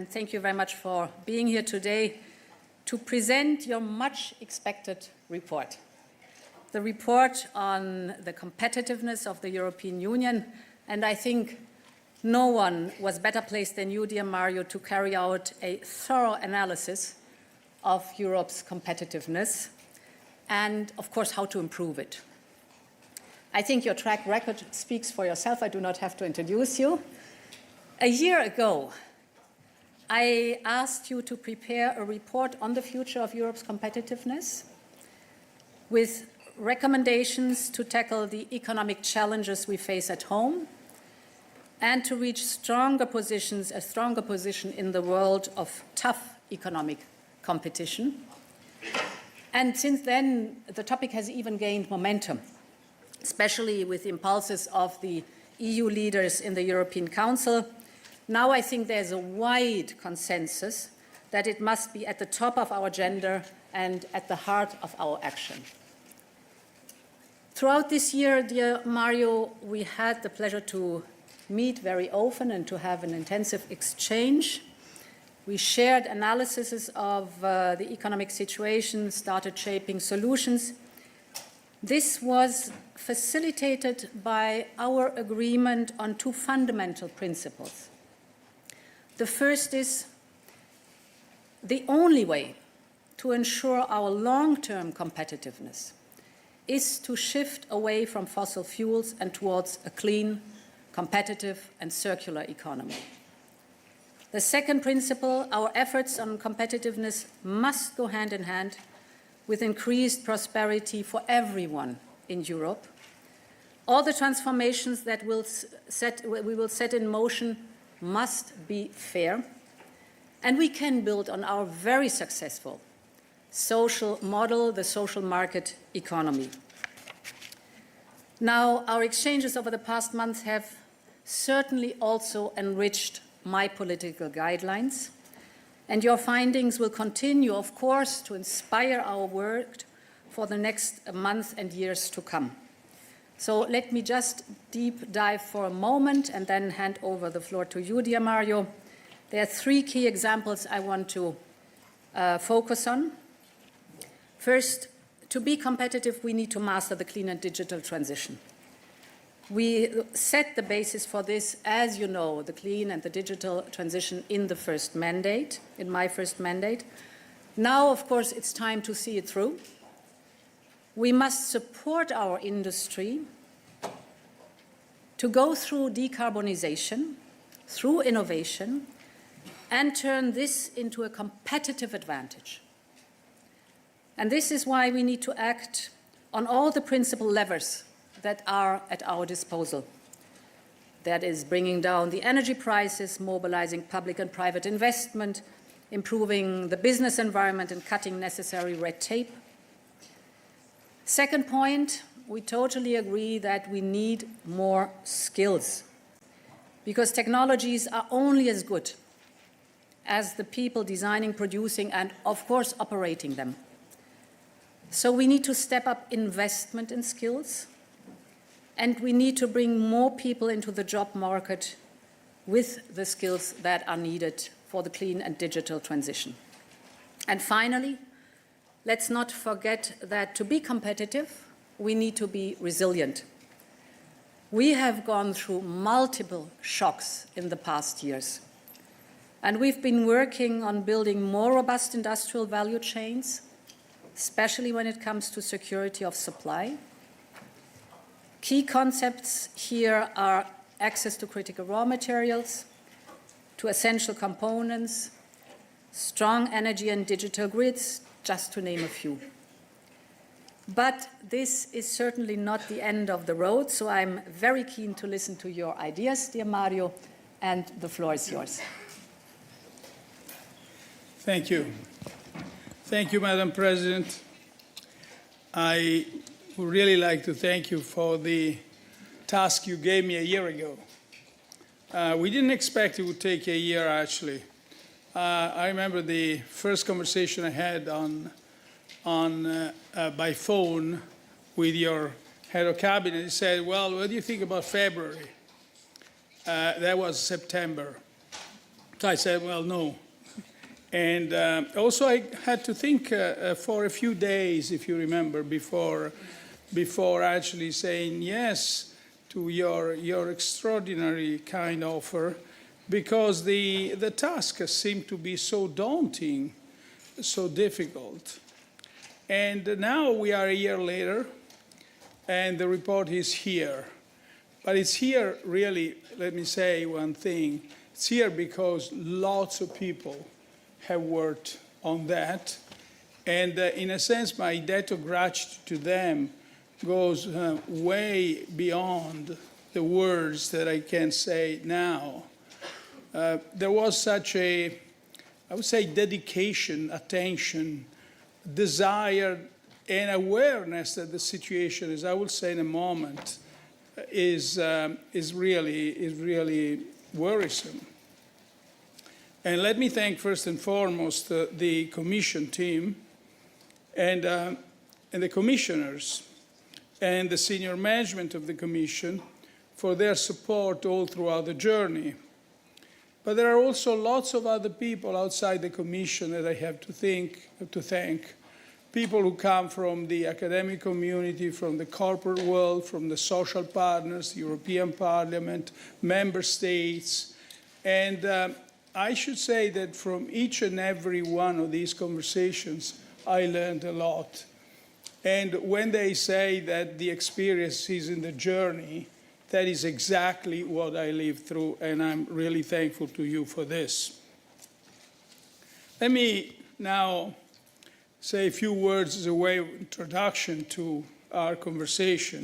and thank you very much for being here today to present your much-expected report. The report on the competitiveness of the European Union, and I think no one was better placed than you, dear Mario, to carry out a thorough analysis of Europe's competitiveness and, of course, how to improve it. I think your track record speaks for yourself. I do not have to introduce you. A year ago, I asked you to prepare a report on the future of Europe's competitiveness with recommendations to tackle the economic challenges we face at home and to reach a stronger position in the world of tough economic competition. And since then, the topic has even gained momentum, especially with the impulses of the EU leaders in the European Council. Now I think there's a wide consensus that it must be at the top of our agenda and at the heart of our action. Throughout this year, dear Mario, we had the pleasure to meet very often and to have an intensive exchange. We shared analyses of the economic situation, started shaping solutions. This was facilitated by our agreement on two fundamental principles. The first is the only way to ensure our long-term competitiveness is to shift away from fossil fuels and towards a clean, competitive and circular economy. The second principle, our efforts on competitiveness must go hand in hand with increased prosperity for everyone in Europe. All the transformations that we will set in motion must be fair, and we can build on our very successful social model, the social market economy. Now, our exchanges over the past months have certainly also enriched my political guidelines, and your findings will continue, of course, to inspire our work for the next months and years to come. So let me just deep dive for a moment and then hand over the floor to you, dear Mario. There are three key examples I want to focus on. First, to be competitive, we need to master the clean and digital transition. We set the basis for this, as you know, the clean and the digital transition in the first mandate, in my first mandate. Now, of course, it's time to see it through. We must support our industry to go through decarbonization, through innovation, and turn this into a competitive advantage. And this is why we need to act on all the principal levers that are at our disposal. That is bringing down the energy prices, mobilizing public and private investment, improving the business environment and cutting necessary red tape. Second point, we totally agree that we need more skills because technologies are only as good as the people designing, producing, and of course operating them. So we need to step up investment in skills, and we need to bring more people into the job market with the skills that are needed for the clean and digital transition. And finally, let's not forget that to be competitive, we need to be resilient. We have gone through multiple shocks in the past years, and we've been working on building more robust industrial value chains, especially when it comes to security of supply. Key concepts here are access to critical raw materials, to essential components, strong energy and digital grids, just to name a few. But this is certainly not the end of the road, so I'm very keen to listen to your ideas, dear Mario, and the floor is yours. Thank you. Thank you, Madam President. I would really like to thank you for the task you gave me a year ago. We didn't expect it would take a year, actually. I remember the first conversation I had by phone with your head of cabinet. He said, well, what do you think about February? That was September. So I said, well, no. And also I had to think for a few days, if you remember, before actually saying yes to your extraordinary kind offer, because the task seemed to be so daunting, so difficult. And now we are a year later, and the report is here. But it's here, really, let me say one thing. It's here because lots of people have worked on that. And in a sense, my debt of gratitude to them goes way beyond the words that I can say now. There was such a, I would say, dedication, attention, desire, and awareness that the situation, as I will say in a moment, is really worrisome. And let me thank first and foremost the Commission team and the commissioners and the senior management of the Commission for their support all throughout the journey. But there are also lots of other people outside the Commission that I have to thank. People who come from the academic community, from the corporate world, from the social partners, the European Parliament, member states. And I should say that from each and every one of these conversations, I learned a lot. And when they say that the experience is in the journey, that is exactly what I lived through, and I'm really thankful to you for this. Let me now say a few words as a way of introduction to our conversation.